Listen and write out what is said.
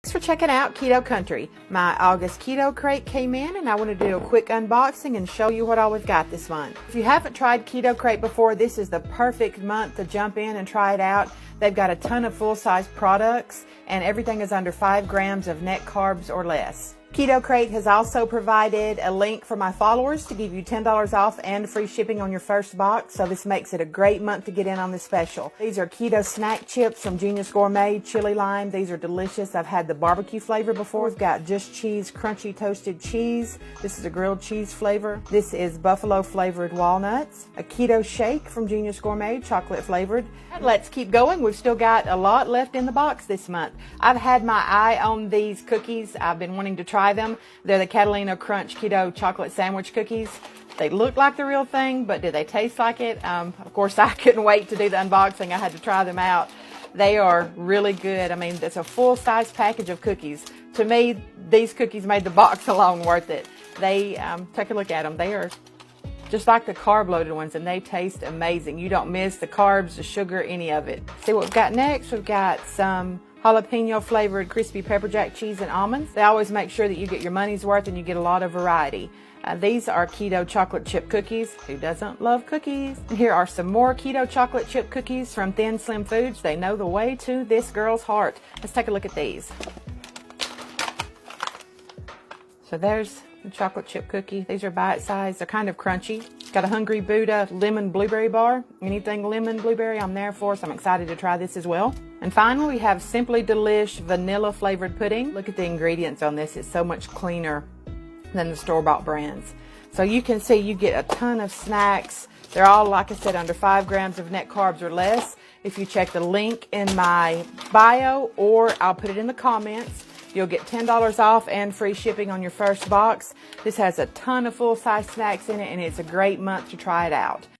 Thanks for checking out Keto Country. My August Keto crate came in and I want to do a quick unboxing and show you what all we've got this month. If you haven't tried Keto Crate before, this is the perfect month to jump in and try it out. They've got a ton of full-size products and everything is under 5 grams of net carbs or less. Keto Crate has also provided a link for my followers to give you $10 off and free shipping on your first box, so this makes it a great month to get in on this special. These are keto snack chips from Genius Gourmet, chili lime. These are delicious. I've had the barbecue flavor before. We've got just cheese, crunchy toasted cheese. This is a grilled cheese flavor. This is buffalo flavored walnuts. A keto shake from Genius Gourmet, chocolate flavored. And let's keep going. We've still got a lot left in the box this month. I've had my eye on these cookies. I've been wanting to try them. They're the Catalina Crunch Keto Chocolate Sandwich Cookies. They look like the real thing, but do they taste like it? Of course, I couldn't wait to do the unboxing. I had to try them out. They are really good. I mean, it's a full-size package of cookies. To me, these cookies made the box alone worth it. They, take a look at them. They are just like the carb-loaded ones, and they taste amazing. You don't miss the carbs, the sugar, any of it. See what we've got next? We've got some jalapeno flavored crispy pepper jack cheese and almonds. They always make sure that you get your money's worth and you get a lot of variety. These are keto chocolate chip cookies. Who doesn't love cookies? And here are some more keto chocolate chip cookies from Thin Slim Foods. They know the way to this girl's heart. Let's take a look at these. So there's the chocolate chip cookie. These are bite size. They're kind of crunchy. Got a Hungry Buddha lemon blueberry bar. Anything lemon blueberry I'm there for, so I'm excited to try this as well. And finally, we have Simply Delish vanilla flavored pudding. Look at the ingredients on this. It's so much cleaner than the store-bought brands. So you can see you get a ton of snacks. They're all, like I said, under 5 grams of net carbs or less. If you check the link in my bio, or I'll put it in the comments, you'll get $10 off and free shipping on your first box. This has a ton of full-size snacks in it, and it's a great month to try it out.